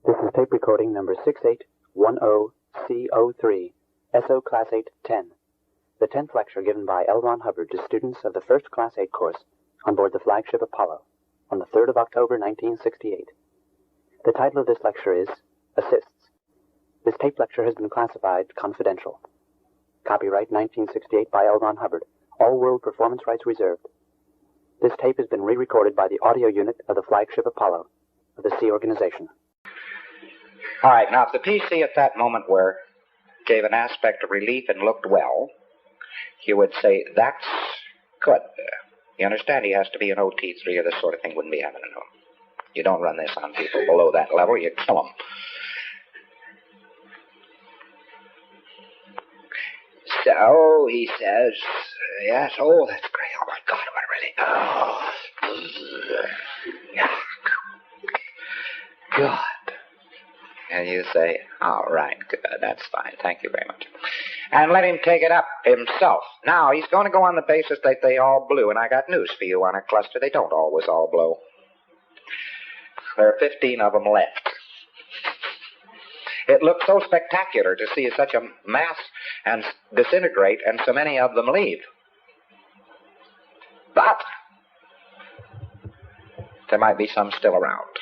This is tape recording number 6810C03, SO Class 8-10, the 10th lecture given by L. Ron Hubbard to students of the first Class 8 course on board the flagship Apollo on the 3rd of October, 1968. The title of this lecture is Assists. This tape lecture has been classified confidential. Copyright 1968 by L. Ron Hubbard. All world performance rights reserved. This tape has been re-recorded by the audio unit of the flagship Apollo of the Sea Organization. All right, now if the PC at that moment gave an aspect of relief and looked well, you would say, that's good. You understand, he has to be an OT3 or this sort of thing wouldn't be happening to him. You don't run this on people below that level, you kill them. So, he says, yes, oh, that's great. Oh, my God, what really? Oh, good. And you say, all right, good, that's fine, thank you very much. And let him take it up himself. Now, he's going to go on the basis that they all blew, and I got news for you on a cluster. They don't always all blow. There are 15 of them left. It looks so spectacular to see such a mass and disintegrate and so many of them leave. But there might be some still around.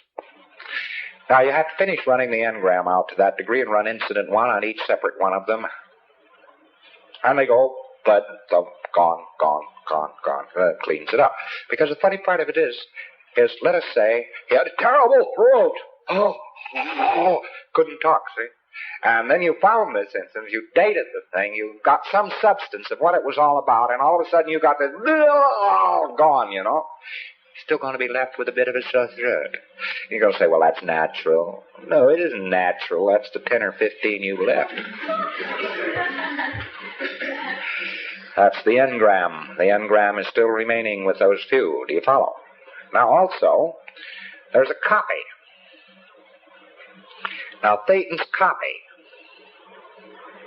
Now, you have to finish running the engram out to that degree and run incident one on each separate one of them. And they go, thud, thump, gone. That cleans it up. Because the funny part of it is, let us say, he had a terrible throat. Oh, couldn't talk, see? And then you found this instance, you dated the thing, you got some substance of what it was all about, and all of a sudden you got this, gone, you know. Still going to be left with a bit of a sore throat. You're going to say, well, that's natural. No, it isn't natural. That's the 10 or 15 you left. That's the engram. The engram is still remaining with those few. Do you follow? Now, also, there's a copy. Now, Thetans copy.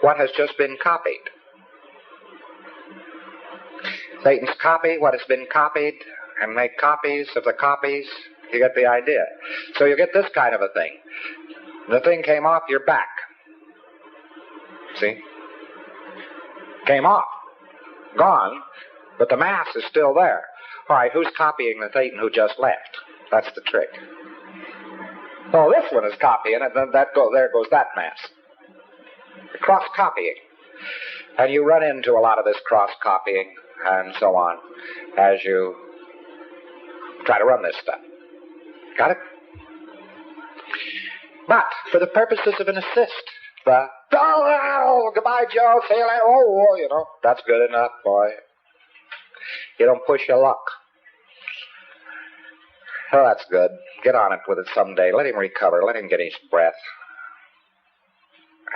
What has just been copied? Thetans copy what has been copied and make copies of the copies. You get the idea. So you get this kind of a thing. The thing came off your back. See? Came off. Gone. But the mass is still there. All right, who's copying the Thetan who just left? That's the trick. Oh, this one is copying it, then there goes that mass. Cross-copying. And you run into a lot of this cross-copying and so on as you try to run this stuff. Got it? But for the purposes of an assist, goodbye, Joe, see you later, you know, that's good enough, boy. You don't push your luck. Oh, that's good. Get on it with it someday. Let him recover. Let him get his breath.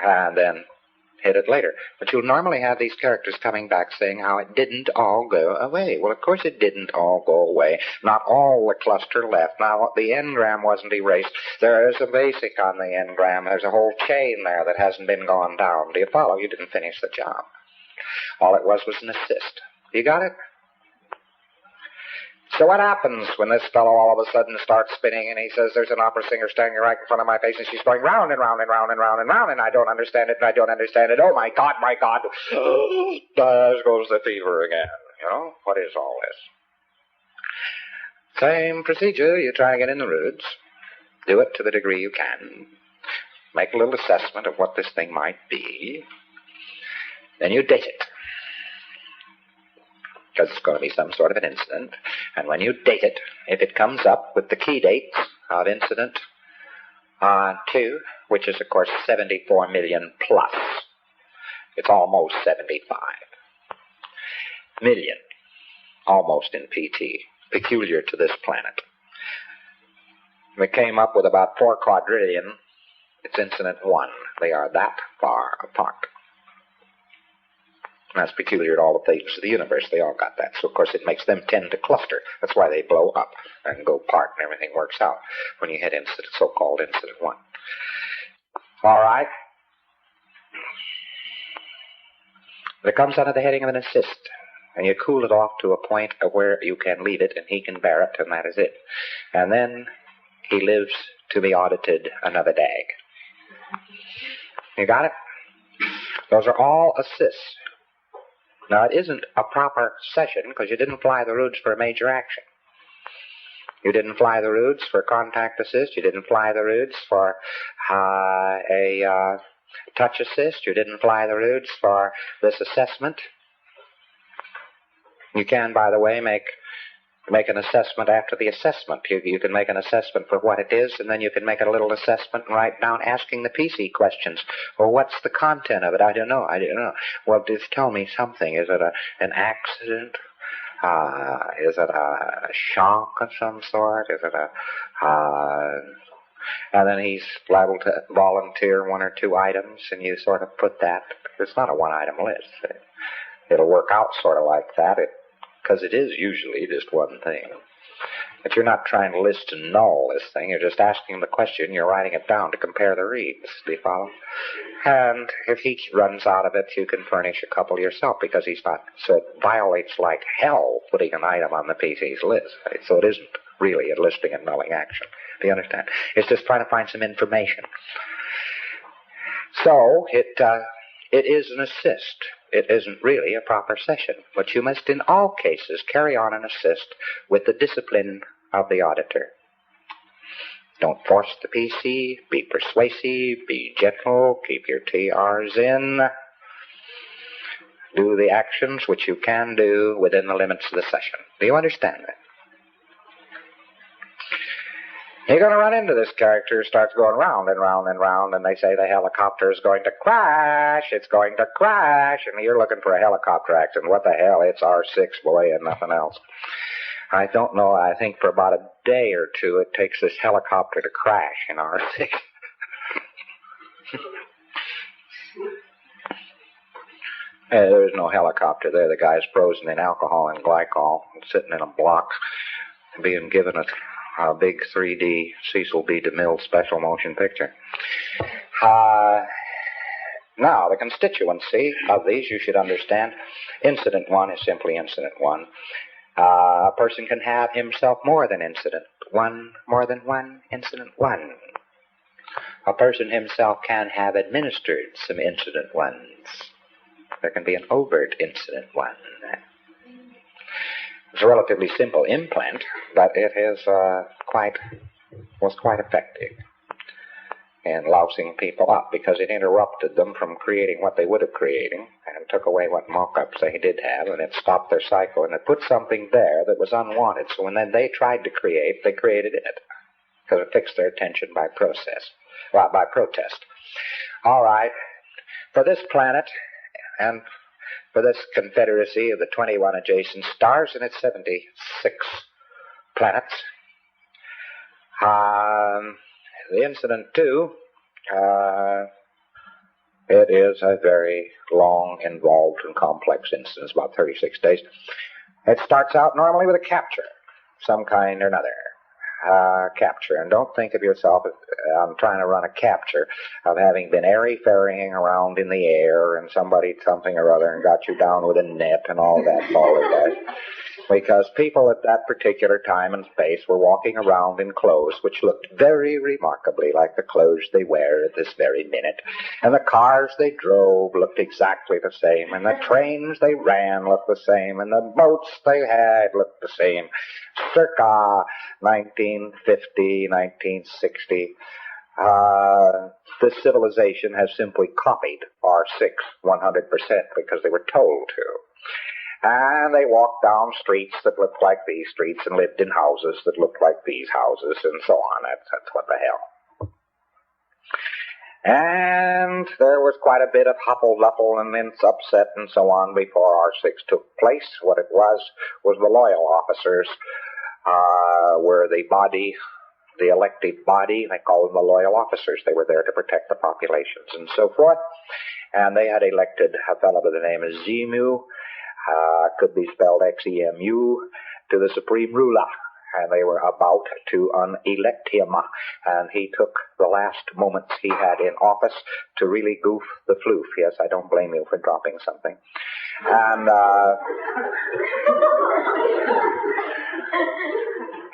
And then hit it later. But you'll normally have these characters coming back saying how it didn't all go away. Well, of course it didn't all go away. Not all the cluster left. Now, the engram wasn't erased. There is a basic on the engram. There's a whole chain there that hasn't been gone down. Do you follow? You didn't finish the job. All it was an assist. You got it? So what happens when this fellow all of a sudden starts spinning and he says, there's an opera singer standing right in front of my face and she's going round and round and round and round and round and I don't understand it and I don't understand it. Oh, my God, my God. There goes the fever again. You know, what is all this? Same procedure. You try to get in the roots. Do it to the degree you can. Make a little assessment of what this thing might be. Then you date it. Because it's going to be some sort of an incident. And when you date it, if it comes up with the key dates of incident 2, which is, of course, 74 million plus. It's almost 75 million, almost in PT, peculiar to this planet. We came up with about 4 quadrillion. It's incident 1. They are that far apart. That's peculiar to all the Thetans of the universe. They all got that. So, of course, it makes them tend to cluster. That's why they blow up and go apart and everything works out when you hit incident, so-called incident 1. All right? But it comes under the heading of an assist. And you cool it off to a point of where you can leave it and he can bear it, and that is it. And then he lives to be audited another day. You got it? Those are all assists. Now, it isn't a proper session because you didn't fly the routes for a major action. You didn't fly the routes for contact assist. You didn't fly the routes for a touch assist. You didn't fly the routes for this assessment. You can, by the way, make an assessment after the assessment. You can make an assessment for what it is, and then you can make a little assessment and write down asking the PC questions. Well, what's the content of it? I don't know. Well, just tell me something. Is it an accident? Is it a shock of some sort? Is it and then he's liable to volunteer one or two items, and you sort of put that. It's not a one-item list. It'll work out sort of like that, because it is usually just one thing. But you're not trying to list and null this thing. You're just asking the question. You're writing it down to compare the reads. Do you follow? And if he runs out of it, you can furnish a couple yourself, because he's not. So it violates like hell putting an item on the PC's list. Right? So it isn't really a listing and nulling action. Do you understand? It's just trying to find some information. So it is an assist. It isn't really a proper session, but you must in all cases carry on an assist with the discipline of the auditor. Don't force the PC, be persuasive, be gentle, keep your TRs in. Do the actions which you can do within the limits of the session. Do you understand that? You're going to run into this character who starts going round and round and round, and they say the helicopter is going to crash, it's going to crash, and you're looking for a helicopter accident. What the hell, it's R6, boy, and nothing else. I don't know, I think for about a day or two it takes this helicopter to crash in R6. There's no helicopter there. The guy's frozen in alcohol and glycol, sitting in a block, being given a big 3D Cecil B. DeMille special motion picture. Now, the constituency of these, you should understand. Incident 1 is simply incident 1. A person can have himself more than incident 1, more than one incident 1. A person himself can have administered some incident 1s. There can be an overt incident 1. It's a relatively simple implant, but it is was quite effective in lousing people up, because it interrupted them from creating what they would have created and took away what mock-ups they did have, and it stopped their cycle, and it put something there that was unwanted. So when then they tried to create, they created it, because it fixed their attention by protest. All right, for this planet and for this confederacy of the 21 adjacent stars and its 76 planets, the incident 2, it is a very long, involved, and complex incident. It's about 36 days. It starts out normally with a capture, some kind or another. Capture. And don't think of yourself as I'm trying to run a capture of having been airy-fairying around in the air and somebody something or other and got you down with a net and all that balderdash. Because people at that particular time and space were walking around in clothes which looked very remarkably like the clothes they wear at this very minute. And the cars they drove looked exactly the same, and the trains they ran looked the same, and the boats they had looked the same. Circa 1950, 1960, this civilization has simply copied R6 100% because they were told to. And they walked down streets that looked like these streets and lived in houses that looked like these houses and so on. That's what the hell. And there was quite a bit of huffle-luffle and then upset and so on before R6 took place. What it was the loyal officers were the body, the elected body. They called them the loyal officers. They were there to protect the populations and so forth. And they had elected a fellow by the name of Xenu, could be spelled Xemu, to the supreme ruler. And they were about to unelect him. And he took the last moments he had in office to really goof the floof. Yes, I don't blame you for dropping something. And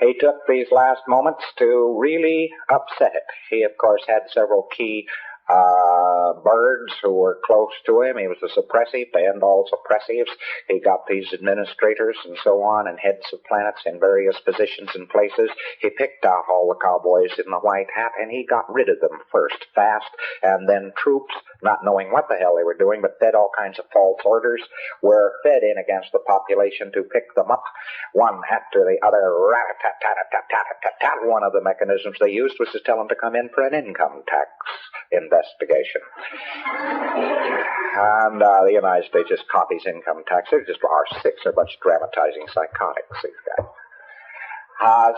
he took these last moments to really upset it. He, of course, had several key birds who were close to him. He was a suppressive, banned all suppressives. He got these administrators and so on and heads of planets in various positions and places. He picked out all the cowboys in the white hat, and he got rid of them first, fast, and then troops, not knowing what the hell they were doing, but fed all kinds of false orders, were fed in against the population to pick them up, one after the other. Rat-a-tat-tat-tat-tat-tat-tat. One of the mechanisms they used was to tell them to come in for an income tax investigation. And the United States just copies income tax. They're just R6. They're a bunch of dramatizing psychotics, these guys.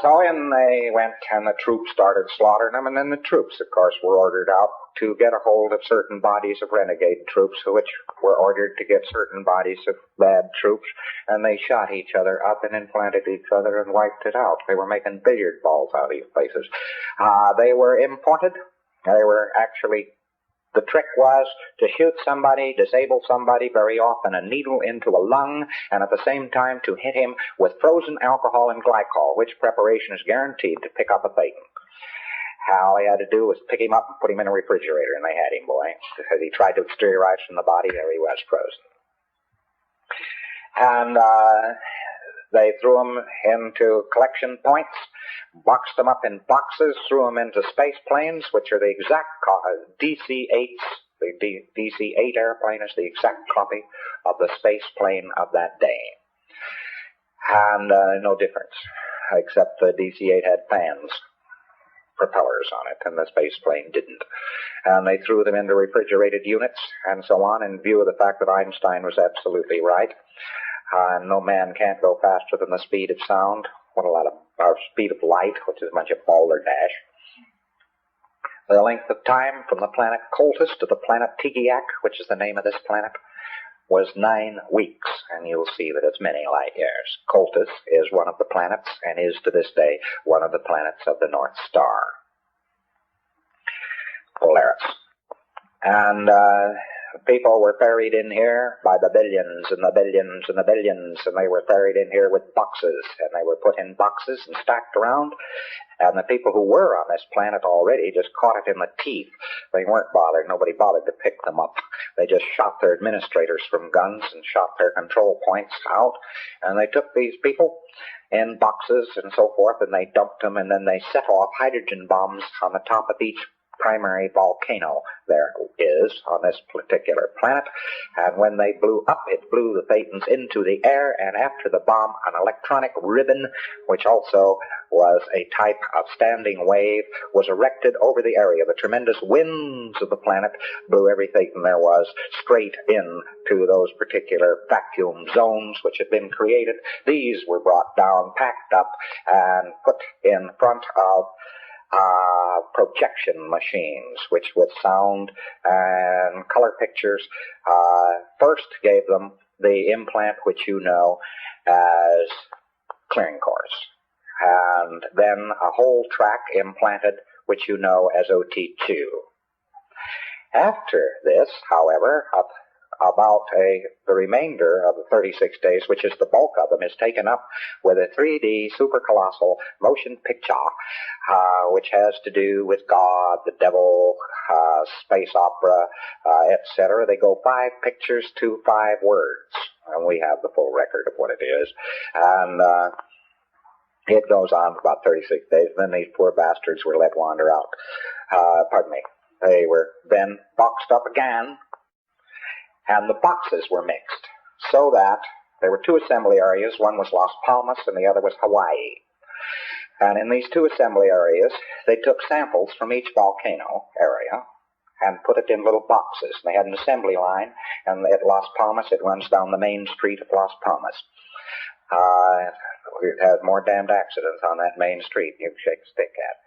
So in they went, and the troops started slaughtering them, and then the troops, of course, were ordered out to get a hold of certain bodies of renegade troops, which were ordered to get certain bodies of bad troops, and they shot each other up and implanted each other and wiped it out. They were making billiard balls out of these places. They were imported. They were actually, the trick was to shoot somebody, disable somebody, very often a needle into a lung, and at the same time to hit him with frozen alcohol and glycol, which preparation is guaranteed to pick up a Thetan. All he had to do was pick him up and put him in a refrigerator, and they had him, boy. Because he tried to exteriorize from the body, there he was, frozen. And they threw him into collection points, boxed them up in boxes, threw them into space planes, which are the exact DC-8s. The DC-8 airplane is the exact copy of the space plane of that day. And no difference, except the DC-8 had fans, propellers on it, and the space plane didn't. And they threw them into refrigerated units and so on, in view of the fact that Einstein was absolutely right. No man can't go faster than the speed of sound, or speed of light, which is a bunch of balderdash. The length of time from the planet Coltis to the planet Tigiak, which is the name of this planet, was 9 weeks, and you'll see that it's many light years. Coltis is one of the planets, and is to this day one of the planets of the North Star, Polaris. And people were ferried in here by the billions and the billions and the billions, and they were ferried in here with boxes, and they were put in boxes and stacked around, and the people who were on this planet already just caught it in the teeth. They weren't bothered. Nobody bothered to pick them up. They just shot their administrators from guns and shot their control points out, and they took these people in boxes and so forth, and they dumped them, and then they set off hydrogen bombs on the top of each primary volcano there is on this particular planet, and when they blew up, it blew the Thetans into the air, and after the bomb, an electronic ribbon, which also was a type of standing wave, was erected over the area. The tremendous winds of the planet blew every Thetan there was straight into those particular vacuum zones which had been created. These were brought down, packed up, and put in front of projection machines, which with sound and color pictures first gave them the implant which you know as clearing course, and then a whole track implanted which you know as OT2. After this, however, about the remainder of the 36 days, which is the bulk of them, is taken up with a 3D supercolossal motion picture, which has to do with God, the devil, space opera, etc. They go 5 pictures to 5 words, and we have the full record of what it is. And it goes on for about 36 days, and then these poor bastards were let wander out. They were then boxed up again, and the boxes were mixed, so that there were 2 assembly areas. One was Las Palmas, and the other was Hawaii. And in these 2 assembly areas, they took samples from each volcano area and put it in little boxes. They had an assembly line, and at Las Palmas, it runs down the main street of Las Palmas. We've had more damned accidents on that main street than you can shake a stick at.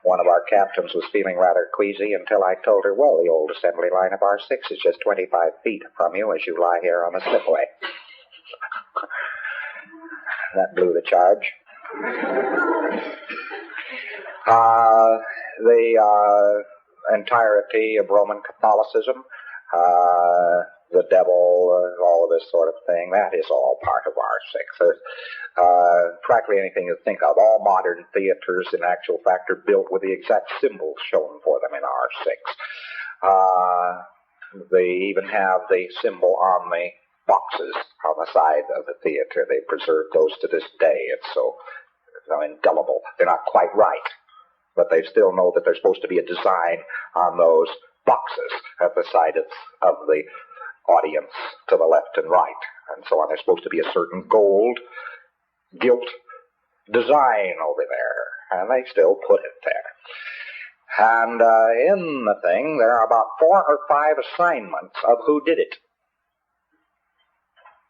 One of our captains was feeling rather queasy until I told her, well, the old assembly line of R6 is just 25 feet from you as you lie here on the slipway. That blew the charge. The entirety of Roman Catholicism the devil, all of this sort of thing, that is all part of R6. Practically anything you think of. All modern theaters, in actual fact, are built with the exact symbols shown for them in R6. They even have the symbol on the boxes on the side of the theater. They preserve those to this day. It's so indelible. They're not quite right, but they still know that there's supposed to be a design on those boxes at the side of the audience to the left and right, and so on. There's supposed to be a certain gold gilt design over there, and they still put it there. And in the thing, there are about 4 or 5 assignments of who did it.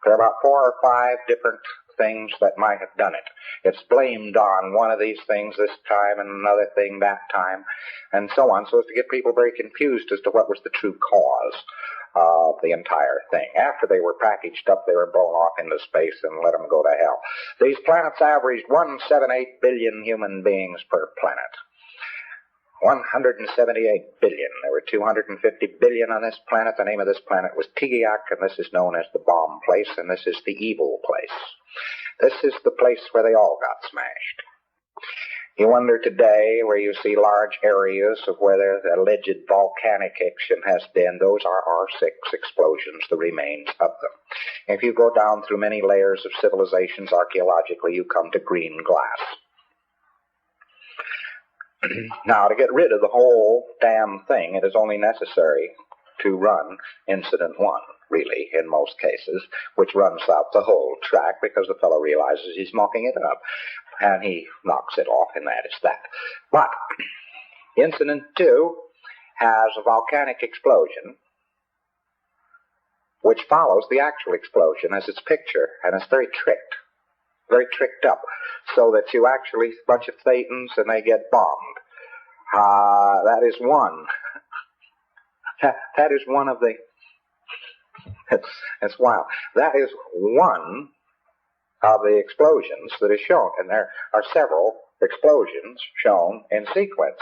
There are about 4 or 5 different things that might have done it. It's blamed on one of these things this time and another thing that time, and so on, so as to get people very confused as to what was the true cause of the entire thing. After they were packaged up, they were blown off into space and let them go to hell. These planets averaged 178 billion human beings per planet. 178 billion. There were 250 billion on this planet. The name of this planet was Tigiak, and this is known as the bomb place, and this is the evil place. This is the place where they all got smashed. You wonder today where you see large areas of where the alleged volcanic action has been. Those are R6 explosions, the remains of them. If you go down through many layers of civilizations archaeologically, you come to green glass. Now, to get rid of the whole damn thing, it is only necessary to run Incident 1, really, in most cases, which runs out the whole track because the fellow realizes he's mucking it up, and he knocks it off, and that is that. But Incident 2 has a volcanic explosion which follows the actual explosion as its picture, and it's very tricked up, so that you actually, a bunch of Thetans, and they get bombed. That is one. That is one of the... It's wild. That is one of the explosions that is shown, and there are several explosions shown in sequence.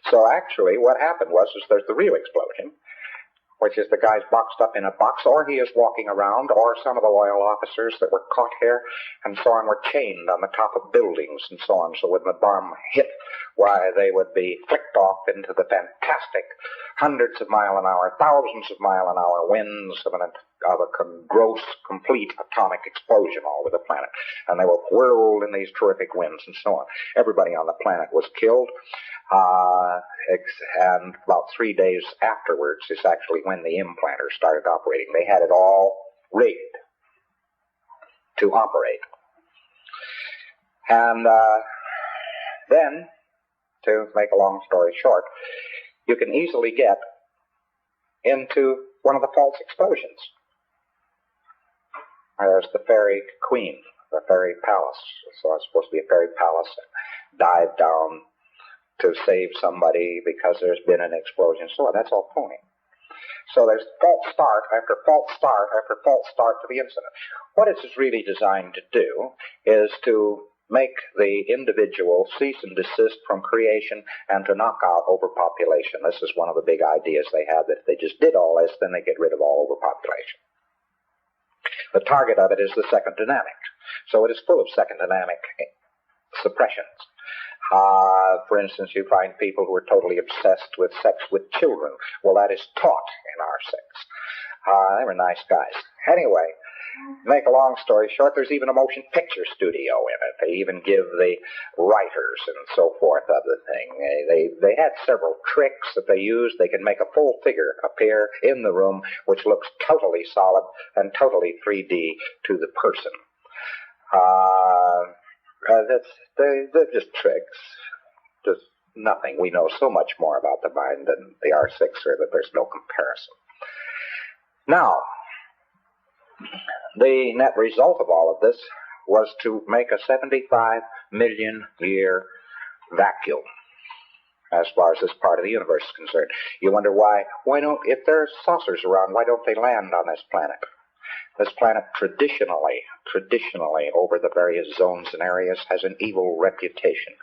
So actually what happened was there's the real explosion, which is the guy's boxed up in a box, or he is walking around, or some of the loyal officers that were caught here and so on were chained on the top of buildings and so on, so when the bomb hit, why, they would be flicked off into the fantastic hundreds of mile an hour, thousands of mile an hour winds of a gross, complete atomic explosion all over the planet. And they were whirled in these terrific winds and so on. Everybody on the planet was killed. And about 3 days afterwards is actually when the implanter started operating. They had it all rigged to operate. And then, to make a long story short, you can easily get into one of the false explosions. There's the fairy queen, the fairy palace. So it's supposed to be a fairy palace, and dive down to save somebody because there's been an explosion. So that's all phony. So there's false start after false start after false start to the incident. What it is really designed to do is to make the individual cease and desist from creation and to knock out overpopulation. This is one of the big ideas they have, that if they just did all this, then they get rid of all overpopulation. The target of it is the second dynamic. So it is full of second dynamic suppressions. For instance, you find people who are totally obsessed with sex with children. Well, that is taught in R6. They were nice guys. Anyway, to make a long story short, there's even a motion picture studio in it. They even give the writers and so forth of the thing. They had several tricks that they used. They can make a full figure appear in the room, which looks totally solid and totally 3D to the person. They're just tricks. Just nothing. We know so much more about the mind than the R6er that there's no comparison. Now, the net result of all of this was to make a 75 million year vacuum as far as this part of the universe is concerned. You wonder why don't, if there's saucers around, why don't they land on this planet? This planet traditionally, over the various zones and areas, has an evil reputation.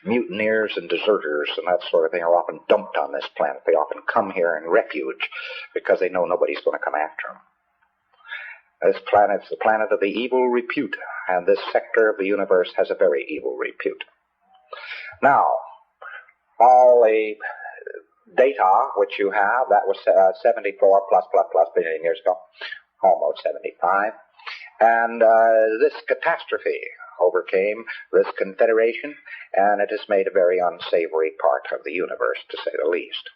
Mutineers and deserters and that sort of thing are often dumped on this planet. They often come here in refuge because they know nobody's going to come after them. This planet's the planet of the evil repute, and this sector of the universe has a very evil repute. Now, all the data which you have, that was 74 plus billion years ago, almost 75, and this catastrophe overcame this confederation, and it has made a very unsavory part of the universe, to say the least.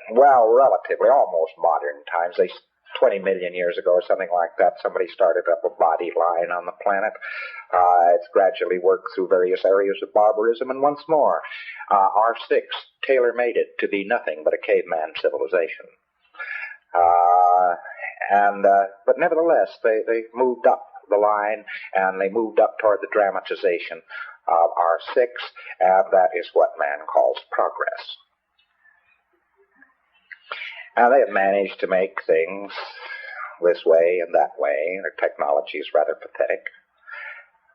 Relatively, almost modern times, 20 million years ago or something like that, somebody started up a body line on the planet. It's gradually worked through various areas of barbarism, and once more, R6 tailor-made it to be nothing but a caveman civilization. But nevertheless, they moved up the line, and they moved up toward the dramatization of R6, and that is what man calls progress. Now, they have managed to make things this way and that way. Their technology is rather pathetic.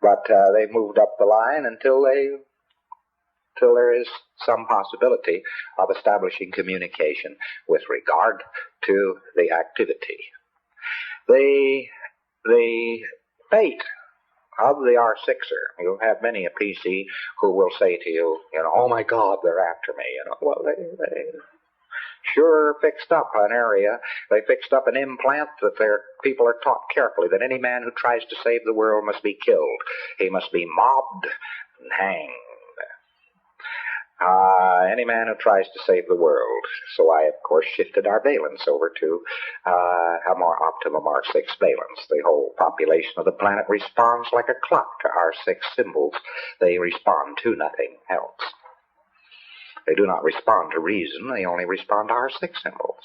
But they moved up the line until there is some possibility of establishing communication with regard to the activity. The fate of the R6er, you have many a PC who will say to you, oh my God, they're after me. Well, they sure fixed up an area. They fixed up an implant that their people are taught carefully that any man who tries to save the world must be killed. He must be mobbed and hanged. Any man who tries to save the world. So I, of course, shifted our valence over to a more optimum R6 valence. The whole population of the planet responds like a clock to R6 symbols. They respond to nothing else. They do not respond to reason. They only respond to R6 symbols.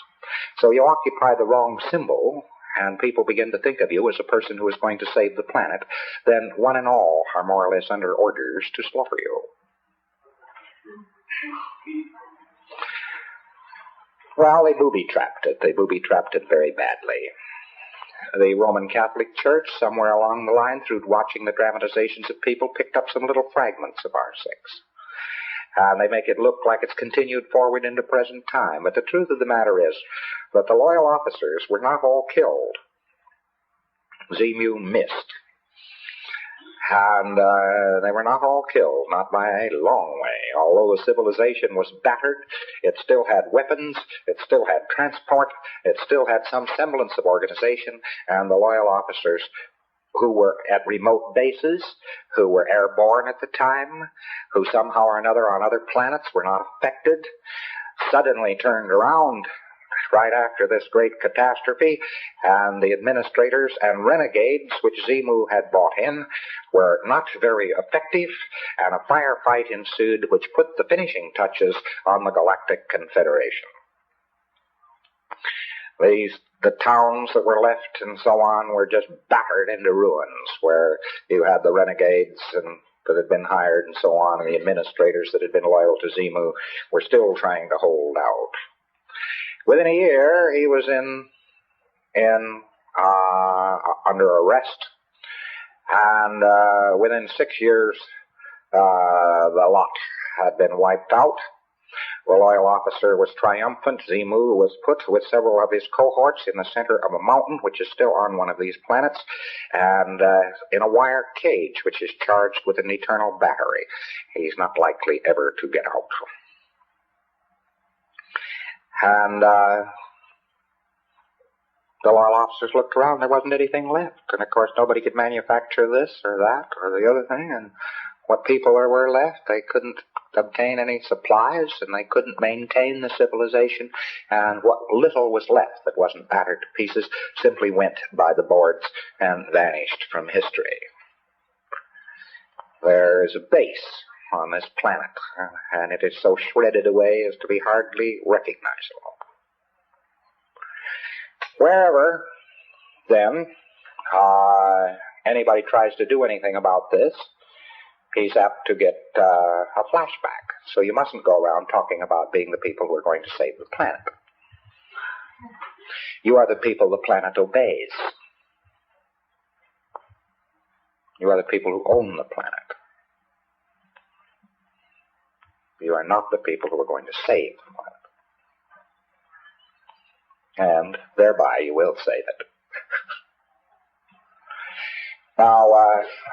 So you occupy the wrong symbol, and people begin to think of you as a person who is going to save the planet, then one and all are more or less under orders to slaughter you. Well, they booby-trapped it. They booby-trapped it very badly. The Roman Catholic Church, somewhere along the line, through watching the dramatizations of people, picked up some little fragments of R6. And they make it look like it's continued forward into present time. But the truth of the matter is that the loyal officers were not all killed. Xenu missed. And they were not all killed, not by a long way. Although the civilization was battered, it still had weapons, it still had transport, it still had some semblance of organization, and the loyal officers who were at remote bases, who were airborne at the time, who somehow or another on other planets were not affected, suddenly turned around right after this great catastrophe, and the administrators and renegades which Xenu had brought in were not very effective, and a firefight ensued which put the finishing touches on the Galactic Confederation. The towns that were left and so on were just battered into ruins, where you had the renegades that had been hired and so on, and the administrators that had been loyal to Xenu were still trying to hold out. Within a year, he was under arrest, and within 6 years, the lot had been wiped out. The loyal officer was triumphant. Xenu was put with several of his cohorts in the center of a mountain, which is still on one of these planets, and in a wire cage, which is charged with an eternal battery. He's not likely ever to get out. And the loyal officers looked around. There wasn't anything left. And, of course, nobody could manufacture this or that or the other thing. And what people there were left, they couldn't obtain any supplies, and they couldn't maintain the civilization. And what little was left that wasn't battered to pieces simply went by the boards and vanished from history. There is a base on this planet, and it is so shredded away as to be hardly recognizable. Wherever, then, anybody tries to do anything about this, he's apt to get a flashback. So you mustn't go around talking about being the people who are going to save the planet. You are the people the planet obeys. You are the people who own the planet. You are not the people who are going to save the planet. and thereby you will save it. Now,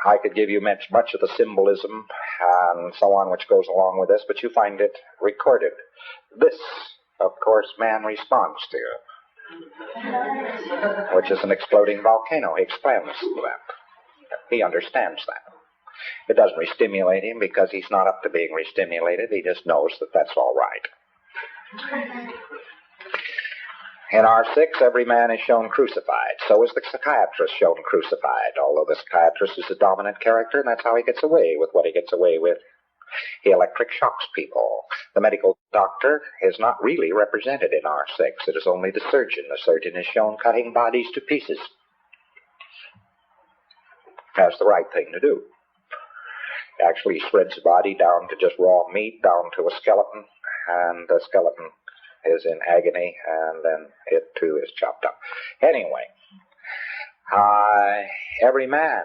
I could give you much of the symbolism and so on which goes along with this, but you find it recorded. This, of course, man responds to, which is an exploding volcano. He explains that. He understands that. It doesn't re-stimulate him because he's not up to being re-stimulated. He just knows that that's all right. In R6, every man is shown crucified. So is the psychiatrist shown crucified, although the psychiatrist is the dominant character, and that's how he gets away with what he gets away with. He electric shocks people. The medical doctor is not really represented in R6. It is only the surgeon. The surgeon is shown cutting bodies to pieces. That's the right thing to do. Actually, he spreads the body down to just raw meat, down to a skeleton, and the skeleton is in agony, and then it too is chopped up. Anyway, every man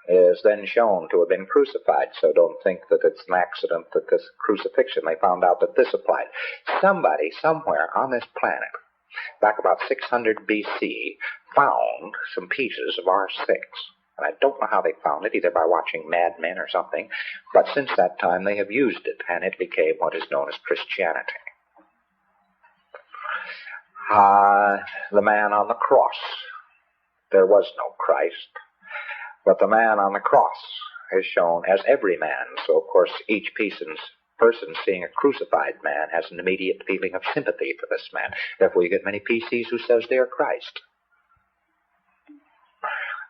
is then shown to have been crucified, so don't think that it's an accident that this crucifixion, they found out that this applied. Somebody, somewhere on this planet, back about 600 BC, found some pieces of R6. And I don't know how they found it, either by watching Mad Men or something, but since that time they have used it, and it became what is known as Christianity. The man on the cross. There was no Christ, but the man on the cross is shown as every man. So, of course, each person seeing a crucified man has an immediate feeling of sympathy for this man. Therefore, you get many PCs who says they are Christ.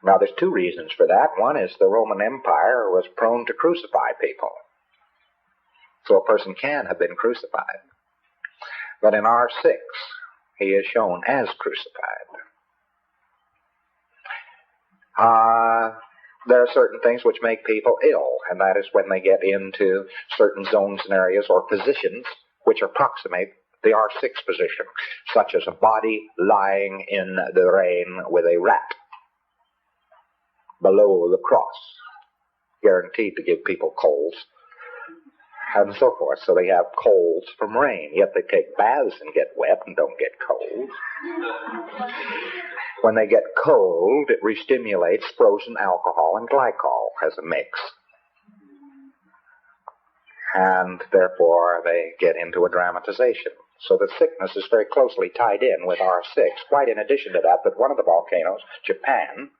Now, there's two reasons for that. One is the Roman Empire was prone to crucify people. So a person can have been crucified. But in R6, he is shown as crucified. There are certain things which make people ill, and that is when they get into certain zones and areas or positions which approximate the R6 position, such as a body lying in the rain with a rat below the cross, guaranteed to give people colds, and so forth. So they have colds from rain, yet they take baths and get wet and don't get cold. When they get cold, it re-stimulates frozen alcohol and glycol as a mix. And therefore they get into a dramatization. So the sickness is very closely tied in with R6. Quite in addition to that, but one of the volcanoes, Japan,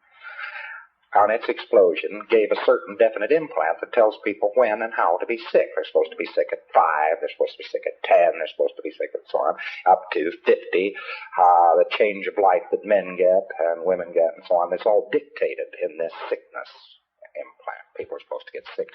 on its explosion, gave a certain definite implant that tells people when and how to be sick. They're supposed to be sick at 5, they're supposed to be sick at 10, they're supposed to be sick at so on, up to 50. The change of life that men get and women get and so on, it's all dictated in this sickness implant. People are supposed to get sick.